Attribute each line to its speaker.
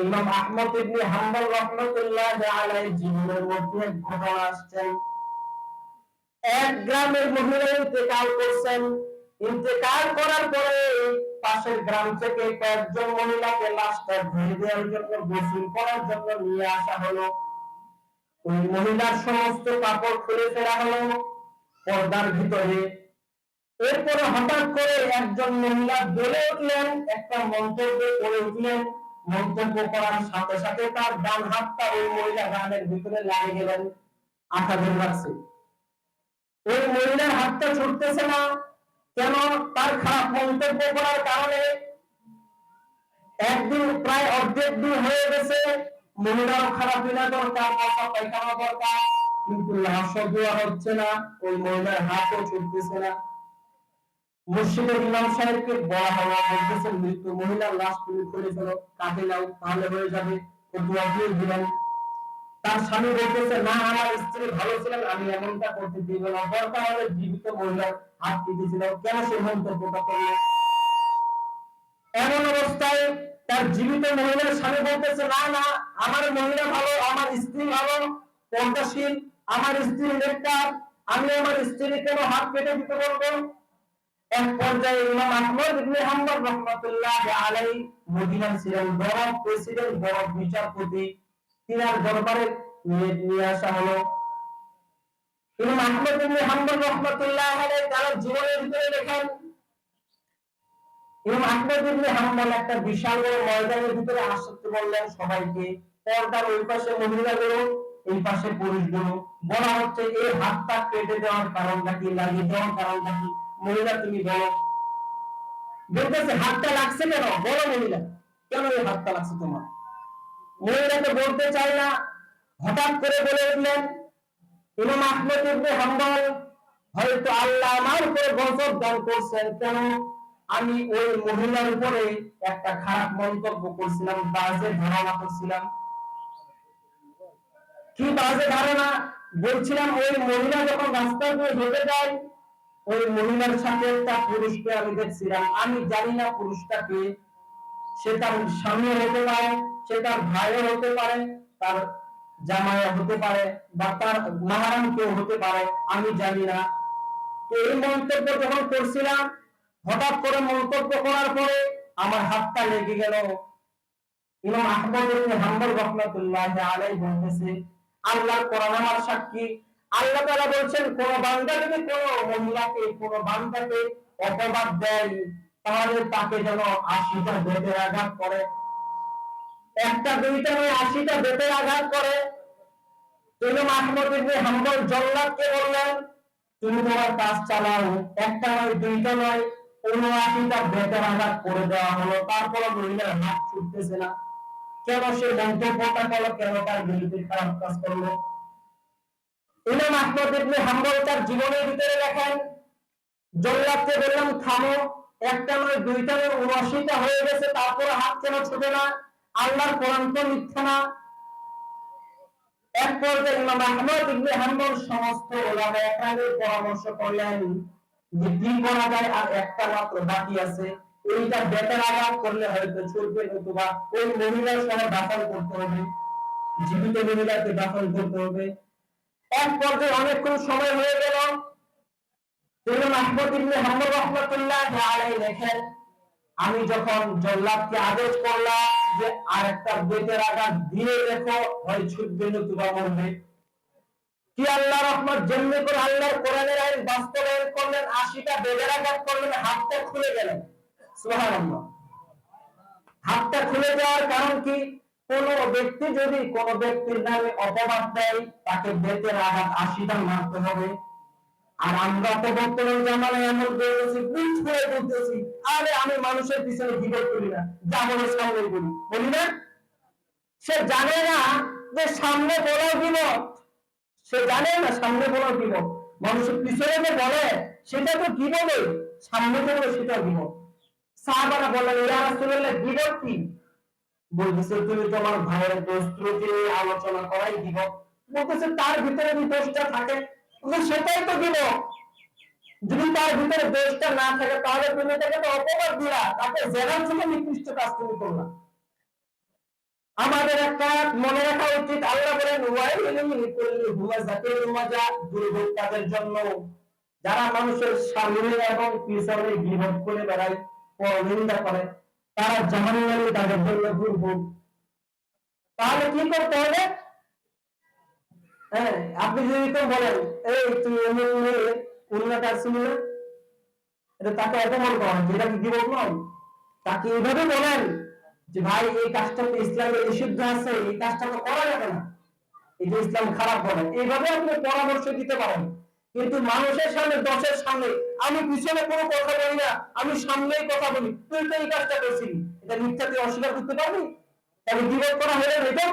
Speaker 1: ইমাম আহমদ ইবনে হাম্বল রাহমাতুল্লাহ আলাইহি জীবনের মধ্যে ঘটনা আসছেন। এক গ্রামের মহিলা ইন্তেকাল করছেন। ইন্তেকাল করার পরে পাশের গ্রাম থেকে কয়েকজন মহিলাকে লাশটা ধুয়ে দেওয়ার জন্য, গোসল করার জন্য নিয়ে আসা হলো। ওই মহিলার সমস্ত কাপড় খুলে ফেলা হলো পর্দার ভিতরে। এরপরে হঠাৎ করে একজন মহিলা বলে উঠলেন, একটা মন্তব্য করে উঠলেন। মন্তব্য করার সাথে সাথে তার ডান হাতটা ওই মহিলা গানের ভিতরে লাগে গেলেন, আঘাত লাগছে। ওই মহিলার হাতটা ছুটতেছে না কেন? তার খারাপ মন্তব্য করার কারণে। একদিন প্রায় অর্ধেক দিন হয়ে গেছে, মহিলারও খারাপ বিনা দরকার, পায়খানা দরকার, কিন্তু লাশ দেওয়া হচ্ছে না, ওই মহিলার হাতও ছুটতেছে না। মসজিদের ইমাম সাহেবকে বলা হলো, বলতেছেন মৃত মহিলার লাশ তুমি খুলে ফেলো, কাটে নাও, তাহলে হয়ে যাবে। দোয়া দিয়ে দিলেন। তার স্বামী বলতেছে, না আমার স্ত্রী ভালো ছিলেন, আমি এমনটা করতে দিব না, দরকার হলে জীবিত মহিলার হাত কেটেছিল, কেন সে মন্তব্যটা করলো? এমন অবস্থায় তার জীবিত মহিলার স্বামী বলতেছে, না না আমার মহিলা ভালো, আমার স্ত্রী ভালো, পর্দাশীল, আমার স্ত্রী নেককার, আমি আমার স্ত্রীর কেন হাত কেটে দিতে বলবো? এক পর্যায়ে ইমাম আহমদ ইবনে হাম্বল রাহমাতুল্লাহ আলাইহি মদিনার ছিলেন বড় প্রেসিডেন্ট, বড় বিচারপতি, তিনার দরবারে নিয়ে আসা হলো। ইমাম আহমদ ইবনে হাম্বল রাহমাতুল্লাহ আলাইহি তার জীবনের ভিতরে লেখেন, ইমাম আহমদ ইবনে হাম্বল একটা বিশাল বড় ময়দানের ভিতরে আসতে বললেন সবাইকে। পর্দার ওই পাশে মহিলাগুলো, এই পাশে পুরুষগুলো। বলা হচ্ছে এই হাতটা কেটে দেওয়ার কারণটা কি, লাগিয়ে দেওয়ার কারণটা কি? মহিলা তুমি বলো। বলতেছে হাতটা লাগছে কেন? বলো মহিলা, কেন এই হাতটা লাগছে তোমার? মহিলাকে বলতে চাই না, হঠাৎ করে বলে উঠলেন, ইমাম আহমদ ইবনে হাম্বল, হয়তো আল্লাহ আমার উপরে গজব দান করছেন। কেন? আমি ওই মহিলার উপরে একটা খারাপ মন্তব্য করছিলাম, বাজে ধারণা করছিলাম। কি বাজে ধারণা? বলছিলাম ওই মহিলা যখন রাস্তা দিয়ে হেঁটে যায়, ওই মহিলার সাথে একটা পুরুষকে আমি দেখছিলাম। আমি জানি না পুরুষটা কে, সে তার স্বামী হতে পারে, সে তার ভাইও হতে পারে, তার জামাই হতে পারে, বা তার মাহারাম কেউ হতে পারে, আমি জানি না। তো এই মন্তব্য যখন করছিলাম, হঠাৎ করে মন্তব্য করার পরে আমার হাতটা লেগে গেল। ইমাম আহমদ ইবনে হাম্বল রাহমাতুল্লাহ আলাইহি বলতেছে, আল্লাহর কোরআন আমার সাক্ষী, আল্লাহ তাআলা বলছেন, কোন বান্দা যদি কোন মহিলাকে, কোন বান্দাকে অপবাদ দেয়, তাহলে তাকে যেন 80টা বেতের আঘাত করে। একটা দুইটা নয়, 80টা বেতের আঘাত করে। ইমাম আহমদ ইবনে হাম্বল জল্লাদকে বললেন, তুমি তোমার কাজ চালাও, একটা নয় দুইটা নয়, 79টা বেতের আঘাত করে দেওয়া হলো। তারপর মহিলার হাত ছুটতেছে না কেন? সে মন্তব্যটা করলো, কেন তার বিরুদ্ধে খারাপ কাজ করলো? ইমাম আহমদ ইবনে হাম্বল তার জীবনের ভিতরে লেখেন, জল্লাদকে বললাম থামো, একটা নয় দুইটা নয়, 79টা হয়ে গেছে, তারপরে হাত কেন ছুটে না? আল্লাহর কোরআন তো মিথ্যা না। এক পর্যায়ে ইমাম আহমদ ইবনে হাম্বল সমস্ত উলামায়ে কেরামের পরামর্শ করলেন যে কি করা যায়, আর একটা মাত্র বাকি আছে, এইটা বেতের আঘাত করলে হয়তো ছুটবে, নতুবা ওই মহিলার সহ দাফন করতে হবে, জীবিত মহিলাকে দাফন করতে হবে। এক পর্যায়ে অনেকক্ষণ সময় হয়ে গেল। ইমাম আহমদ ইবনে হাম্বল রাহমাতুল্লাহ আলাইহি লেখেন, আমি যখন জল্লাদকে আদেশ করলাম যে আরেকটা বেতের আঘাত দিয়ে দেখো, হয় ছুটবে নতুবা মরবে, কি আল্লাহ রহমত, যেমনি করে আল্লাহর কোরআনের আইন বাস্তবায়ন করলেন, 80টা বেতের আঘাত করলেন, হাতটা খুলে গেল। সুবহানাল্লাহ। হাতটা খুলে যাওয়ার কারণ কি? কোন ব্যক্তি যদি কোন ব্যক্তির নামে অপবাদ দেয়, তাকে বেতের আঘাত 80টা মারতে হবে। আর আমরা তো বর্তমান জামানায় এমন করেছি, পিঠ করে বলতেছি, আরে আমি মানুষের পিছনে গীবত করি না, যা বলে সামনে বলি, বলি না? সে জানে না যে সামনে বলার গীবত, সে জানে না সামনে বলার গীবত। মানুষের পিছনে যে বলে সেটা তো গীবতই, সামনে বলে সেটা গীবত। সাহাবারা বললেন, ইয়া রাসূলুল্লাহ গীবত কি? বলতেছে, তুমি তোমার ভাইয়ের দোষত্রুটি আলোচনা করাই গীবত। বলতেছে তার ভিতরে যদি দোষটা থাকে, সেটাই তো গীবত। যদি তার ভিতরে দোষটা না থাকে, তাহলে তুমি তাকে তো অপবাদ দিলা, তাকে জেলার থেকে নিকৃষ্ট কাজ তুমি করলা। আমাদের একটা মনে রাখা উচিত, আল্লাহ বলেন ওয়াইলুন লিকুল্লি হুমাযাতিন লুমাযা, দুর্ভোগ তাদের জন্য যারা মানুষের সামনে এবং পিছনে গীবত করে বেড়ায়, পরনিন্দা করে, তারা জাহান্নামে, তাদের জন্য দুর্ভোগ। তাহলে কি করতে হবে? হ্যাঁ, আপনি যদি তো বলেন এই তুই এমন মেয়ে উন্নতা ছিল না, এটা তাকে অপমান করা, যেটা কি গীবত নয়? তাকে এইভাবে বলেন যে ভাই এই কাজটা তো ইসলামে নিষিদ্ধ আছে, এই কাজটা তো করা যাবে না, এই যে ইসলাম খারাপ বলে, এইভাবে আপনি পরামর্শ দিতে পারেন। কিন্তু মানুষের সামনে, দশের সামনে, আমি পিছনে কোনো কথা বলি না, আমি সামনেই কথা বলি, তুই তো এই কাজটা করছিলি, এটা মিথ্যা তুই অস্বীকার করতে পারবি? তাহলে বিরোধ করা হলে এটা